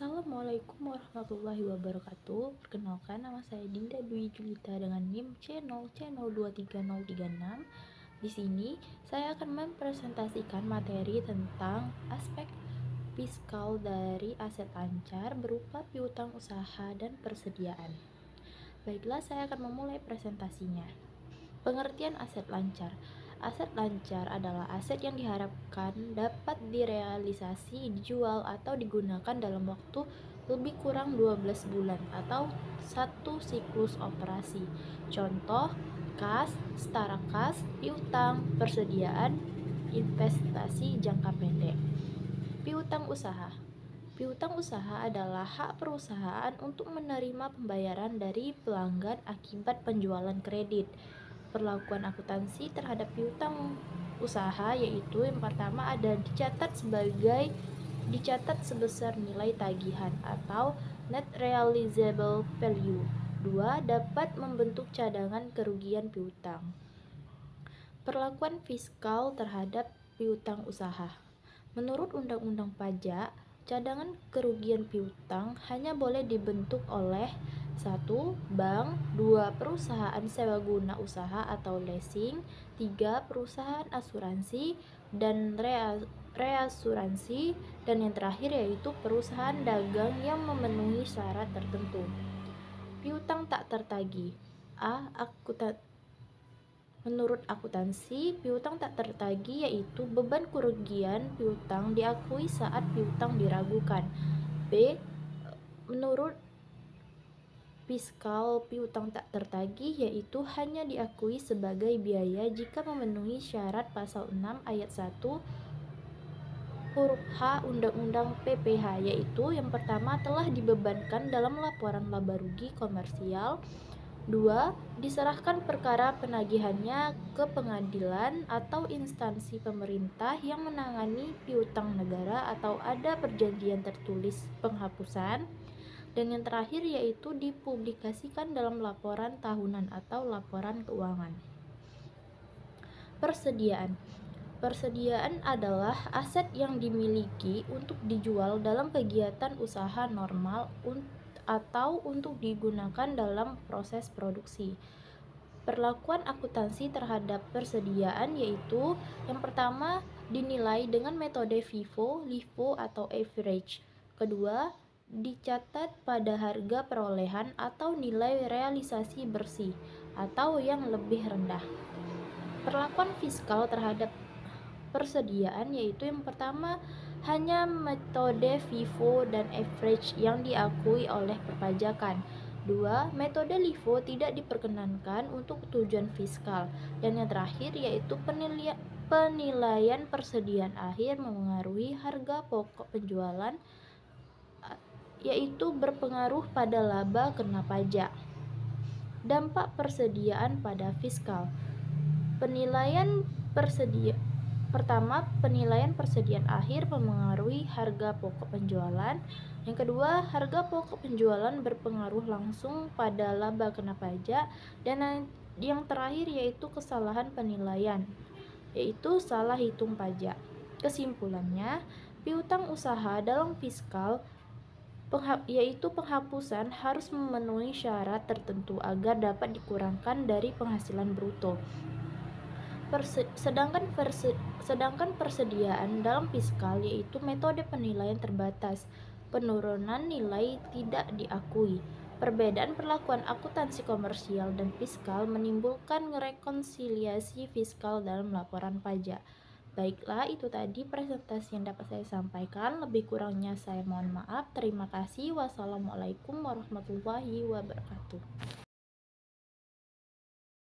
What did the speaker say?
Assalamualaikum warahmatullahi wabarakatuh. Perkenalkan, nama saya Dinda Dwi Julita dengan NIM C023036. Di sini saya akan mempresentasikan materi tentang aspek fiskal dari aset lancar berupa piutang usaha dan persediaan. Baiklah, saya akan memulai presentasinya. Pengertian aset lancar. Aset lancar adalah aset yang diharapkan dapat direalisasi, dijual, atau digunakan dalam waktu lebih kurang 12 bulan atau satu siklus operasi. Contoh, kas, setara kas, piutang, persediaan, investasi jangka pendek. Piutang usaha. Piutang usaha adalah hak perusahaan untuk menerima pembayaran dari pelanggan akibat penjualan kredit. Perlakuan akuntansi terhadap piutang usaha yaitu yang pertama ada dicatat sebesar nilai tagihan atau net realizable value. 2. Dapat membentuk cadangan kerugian piutang. Perlakuan fiskal terhadap piutang usaha. Menurut Undang-Undang Pajak, cadangan kerugian piutang hanya boleh dibentuk oleh 1. Bank, 2. Perusahaan sewa guna usaha atau leasing, 3. Perusahaan asuransi dan reasuransi, dan yang terakhir yaitu perusahaan dagang yang memenuhi syarat tertentu. Piutang tak tertagih. Menurut akuntansi, piutang tak tertagih yaitu beban kerugian piutang diakui saat piutang diragukan. B. Menurut fiskal, piutang tak tertagih yaitu hanya diakui sebagai biaya jika memenuhi syarat pasal 6 ayat 1 huruf H Undang-Undang PPH, yaitu yang pertama telah dibebankan dalam laporan laba rugi komersial. 2. Diserahkan perkara penagihannya ke pengadilan atau instansi pemerintah yang menangani piutang negara atau ada perjanjian tertulis penghapusan. Dan yang terakhir yaitu dipublikasikan dalam laporan tahunan atau laporan keuangan. Persediaan. Persediaan adalah aset yang dimiliki untuk dijual dalam kegiatan usaha normal atau untuk digunakan dalam proses produksi. Perlakuan akuntansi terhadap persediaan yaitu yang pertama dinilai dengan metode FIFO, LIFO atau average. Kedua, dicatat pada harga perolehan atau nilai realisasi bersih atau yang lebih rendah. Perlakuan fiskal terhadap persediaan yaitu yang pertama hanya metode FIFO dan average yang diakui oleh perpajakan. 2. Metode LIFO tidak diperkenankan untuk tujuan fiskal. Dan yang terakhir yaitu penilaian persediaan akhir memengaruhi harga pokok penjualan yaitu berpengaruh pada laba kena pajak. Dampak persediaan pada fiskal. Pertama, penilaian persediaan akhir memengaruhi harga pokok penjualan. Yang kedua, harga pokok penjualan berpengaruh langsung pada laba kena pajak. Dan yang terakhir yaitu kesalahan penilaian, yaitu salah hitung pajak. Kesimpulannya, piutang usaha dalam fiskal yaitu penghapusan harus memenuhi syarat tertentu agar dapat dikurangkan dari penghasilan bruto. Sedangkan persediaan dalam fiskal yaitu metode penilaian terbatas, penurunan nilai tidak diakui. Perbedaan perlakuan akuntansi komersial dan fiskal menimbulkan rekonsiliasi fiskal dalam laporan pajak. Baiklah, itu tadi presentasi yang dapat saya sampaikan. Lebih kurangnya saya mohon maaf. Terima kasih. Wassalamualaikum warahmatullahi wabarakatuh.